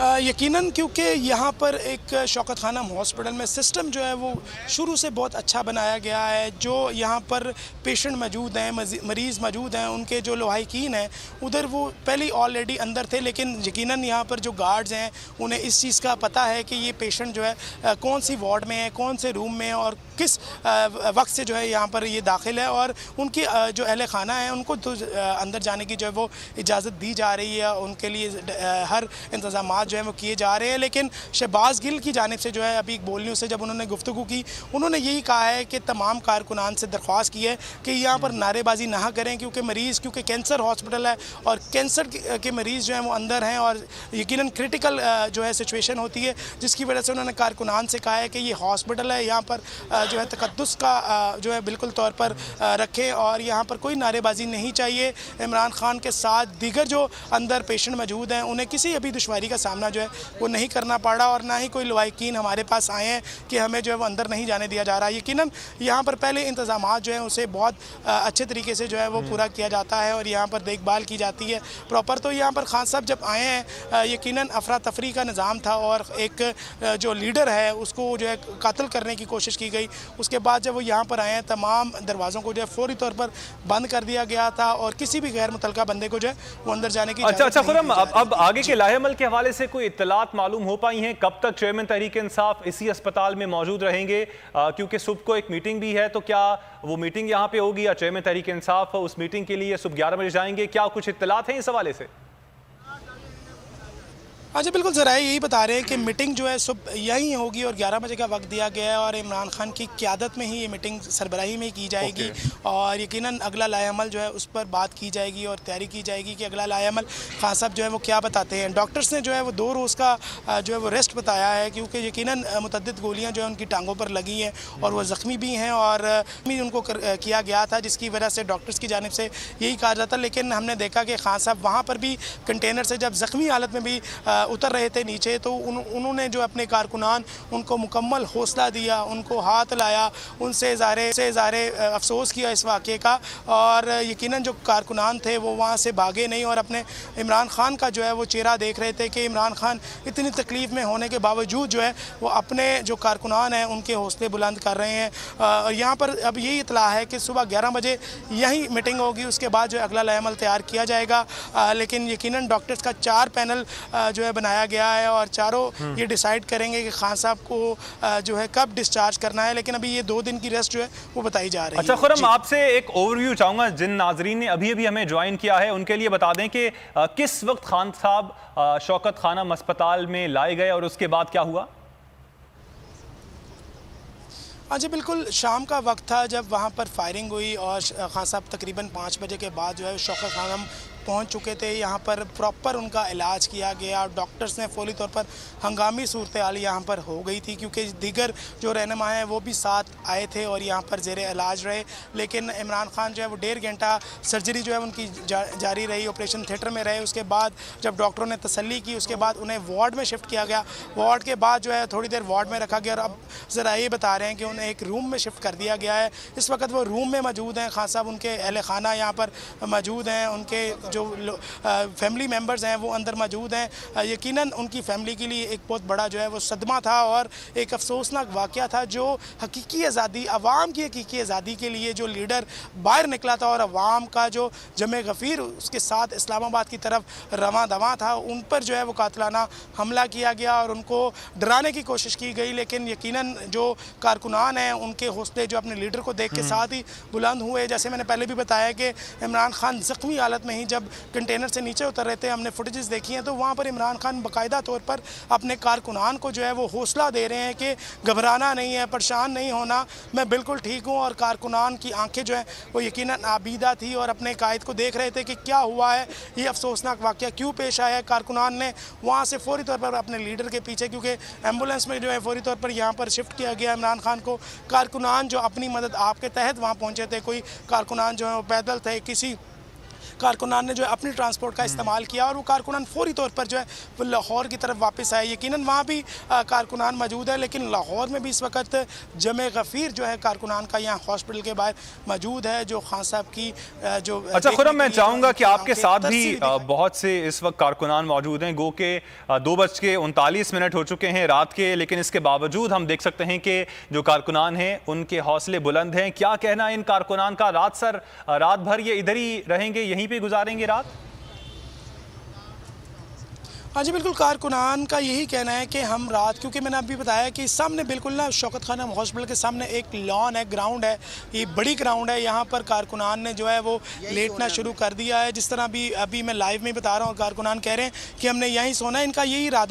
यकीनन क्योंकि यहाँ पर एक शौकत खानम हॉस्पिटल में सिस्टम जो है वो शुरू से बहुत अच्छा बनाया गया है। जो यहाँ पर पेशेंट मौजूद हैं, मरीज़ मौजूद हैं, उनके जो लवाहिकीन हैं उधर वो पहले ऑलरेडी अंदर थे, लेकिन यकीनन यहाँ पर जो गार्ड्स हैं उन्हें इस चीज़ का पता है कि ये पेशेंट जो है कौन सी वार्ड में है, कौन से रूम में है और किस वक्त से जो है यहाँ पर ये दाखिल है, और उनकी जो अहल खाना है उनको तो अंदर जाने की जो है वो इजाज़त दी जा रही है। उनके लिए हर इंतज़ाम जो है वो किए जा रहे हैं। लेकिन शहबाज गिल की जानिब से जो है अभी बोल न्यूज़ से जब उन्होंने गुफ्तगू की, उन्होंने यही कहा है कि तमाम कारकुनान से दरख्वास्त की है कि यहाँ पर नारेबाजी ना करें, क्योंकि कैंसर हॉस्पिटल है और कैंसर के मरीज़ जो हैं वो अंदर हैं और यकीनन क्रिटिकल जो है सिचुएशन होती है, जिसकी वजह से उन्होंने कारकुनान से कहा है कि ये हॉस्पिटल है, यहाँ पर जो है तकद्दुस का जो है बिल्कुल तौर पर रखें और यहाँ पर कोई नारेबाजी नहीं चाहिए। इमरान खान के साथ दीगर जो अंदर पेशेंट मौजूद हैं उन्हें किसी अभी दुश्वारी का सामना जो है वो नहीं करना पड़ा और ना ही कोई लवाहिकीन हमारे पास आए हैं कि हमें जो है वो अंदर नहीं जाने दिया जा रहा है। यकीनन यहाँ पर पहले इंतजामात जो हैं उसे बहुत अच्छे तरीके से जो है वो पूरा किया जाता है और यहाँ पर देखभाल की जाती है प्रॉपर। तो यहाँ पर खान साहब जब आए हैं यकीनन अफरा तफरी का निज़ाम था और एक जो लीडर है उसको जो है कत्ल करने की कोशिश की गई। उसके बाद जब वो यहाँ पर आए हैं तमाम दरवाज़ों को जो है फौरी तौर पर बंद कर दिया गया था और किसी भी गैर मुतल्लका बंदे को जो है वो अंदर जाने की अच्छा खुर्रम, अब आगे के लाहेअमल के हवाले से कोई इत्तलात मालूम हो पाई हैं? कब तक चेयरमैन तहरीक इंसाफ इसी अस्पताल में मौजूद रहेंगे? क्योंकि सुबह को एक मीटिंग भी है, तो क्या वो मीटिंग यहाँ पे होगी या चेयरमैन तहरीक इंसाफ उस मीटिंग के लिए सुबह 11 बजे जाएंगे? क्या कुछ इत्तलात हैं इस हवाले से? अच्छा बिल्कुल ज़राए यही बता रहे हैं कि मीटिंग जो है सुबह यहीं होगी और 11 बजे का वक्त दिया गया है और इमरान खान की क़यादत में ही ये मीटिंग सरबराही में की जाएगी और यकीनन अगला लाएअमल जो है उस पर बात की जाएगी और तैयारी की जाएगी कि अगला लाएअमल खान साहब जो है वो क्या बताते हैं। डॉक्टर्स ने जो है वो 2 रोज़ का जो है वो रेस्ट बताया है क्योंकि यकीनन मुतअद्दिद गोलियाँ जो है उनकी टांगों पर लगी हैं और वो ज़ख्मी भी हैं और उनको किया गया था, जिसकी वजह से डॉक्टर्स की जानिब से यही कहा जाता। लेकिन हमने देखा कि खान साहब वहाँ पर भी कंटेनर से जब ज़ख्मी हालत में भी उतर रहे थे नीचे, तो उन्होंने जो अपने कारकुनान उनको मुकम्मल हौसला दिया, उनको हाथ लाया, उनसे इज़हारे अफसोस किया इस वाक़े का और यकीनन जो कारकुनान थे वो वहाँ से भागे नहीं और अपने इमरान खान का जो है वो चेहरा देख रहे थे कि इमरान खान इतनी तकलीफ़ में होने के बावजूद जो है वो अपने जो कारकुनान हैं उनके हौसले बुलंद कर रहे हैं। यहाँ पर अब यही इतला है कि सुबह 11 बजे यही मीटिंग होगी, उसके बाद जो अगला लाएअमल तैयार किया जाएगा। लेकिन यकीनन डॉक्टर्स का 4 पैनल जो है बनाया गया है और चारों ये डिसाइड करेंगे कि खान साहब को जो है कब डिस्चार्ज करना है, लेकिन अभी ये 2 दिन की रेस्ट जो है वो बताई जा रही है। अच्छा खुर्रम, आपसे एक ओवरव्यू चाहूंगा, जिन नाजरीन ने अभी अभी हमें ज्वाइन किया है उनके लिए बता दें कि किस वक्त खान साहब शौकत खानम अस्पताल में लाए गए और उसके बाद क्या हुआ? हाँ जी बिल्कुल, शाम का वक्त था जब वहाँ पर फायरिंग हुई और खान साहब तकरीबन 5 बजे के बाद जो है शौकत खानम पहुंच चुके थे। यहाँ पर प्रॉपर उनका इलाज किया गया। डॉक्टर्स ने फौरी तौर पर हंगामी सूरत हाल यहाँ पर हो गई थी क्योंकि दीगर जो रहनुमा हैं वो भी साथ आए थे और यहाँ पर ज़ेरे इलाज रहे। लेकिन इमरान खान जो है वो 1.5 घंटा सर्जरी जो है उनकी जारी रही, ऑपरेशन थिएटर में रहे। उसके बाद जब डॉक्टरों ने तसल्ली की उसके बाद उन्हें वार्ड में शिफ्ट किया गया। वार्ड के बाद जो है थोड़ी देर वार्ड में रखा गया और अब ज़रा ये बता रहे हैं कि उन्हें एक रूम में शिफ्ट कर दिया गया है। इस वक्त वो रूम में मौजूद हैं। खान साहब उनके अहल खाना यहाँ पर मौजूद हैं, उनके जो फैमिली मेम्बर्स हैं वो अंदर मौजूद हैं। यकीनन उनकी फ़ैमिली के लिए एक बहुत बड़ा जो है वो सदमा था और एक अफसोसनाक वाक़या था। जो हकीकी आज़ादी, अवाम की हकीकी आज़ादी के लिए जो लीडर बाहर निकला था और अवाम का जो जमे गफ़ीर उसके साथ इस्लामाबाद की तरफ रवां दवां था, उन पर जो है वो कातलाना हमला किया गया और उनको डराने की कोशिश की गई। लेकिन यकीनन जो कारकुनान हैं उनके हौसले जो अपने लीडर को देख के साथ ही बुलंद हुए। जैसे मैंने पहले भी बताया कि इमरान खान ज़ख्मी हालत में ही जब कंटेनर से नीचे उतर रहे थे, हमने फुटेजेस देखी हैं, तो वहाँ पर इमरान खान बाकायदा तौर पर अपने कारकुनान को जो है वो हौसला दे रहे हैं कि घबराना नहीं है, परेशान नहीं होना, मैं बिल्कुल ठीक हूँ। और कारकुनान की आंखें जो हैं वो यकीनन आबीदा थी और अपने कायद को देख रहे थे कि क्या हुआ है, ये अफसोसनाक वाक़या क्यों पेश आया है। कारकुनान ने वहाँ से फौरी तौर पर अपने लीडर के पीछे, क्योंकि एम्बुलेंस में जो है फौरी तौर पर यहाँ पर शिफ्ट किया गया इमरान खान को। कारकुनान जो अपनी मदद आपके तहत वहाँ पहुँचे थे, कोई कारकुनान जो है वो पैदल थे, किसी कारकुनान ने जो है अपनी ट्रांसपोर्ट का इस्तेमाल किया और वो कारकुनान फौरी तौर पर जो है वो लाहौर की तरफ वापस आए। यकीनन वहाँ भी कारकुनान मौजूद है, लेकिन लाहौर में भी इस वक्त जमे गफ़ीर जो है कारकुनान का यहाँ हॉस्पिटल के बाहर मौजूद है, जो खान साहब की जो अच्छा खुर्रम, मैं चाहूंगा कि आपके साथ भी तरसील बहुत से इस वक्त कारकुनान मौजूद हैं। गो के 2:39 हो चुके हैं रात के, लेकिन इसके बावजूद हम देख सकते हैं कि जो कारकुनान हैं उनके हौसले बुलंद हैं। क्या कहना है इन कारकुनान का? रात भर ये इधर ही रहेंगे, यहीं पे गुजारेंगे रात? हाँ जी बिल्कुल, कारकुनान का यही कहना है कि हम रात, क्योंकि मैंने अभी बताया कि सामने बिल्कुल ना शौकत खानम हॉस्पिटल के सामने एक लॉन है, ग्राउंड है, ये बड़ी ग्राउंड है, यहाँ पर कारकुनान ने जो है वो लेटना शुरू कर दिया है। जिस तरह अभी मैं लाइव में बता रहा हूँ, कारकुनान कह रहे हैं कि हमने यहीं सोना है, इनका यही इरादा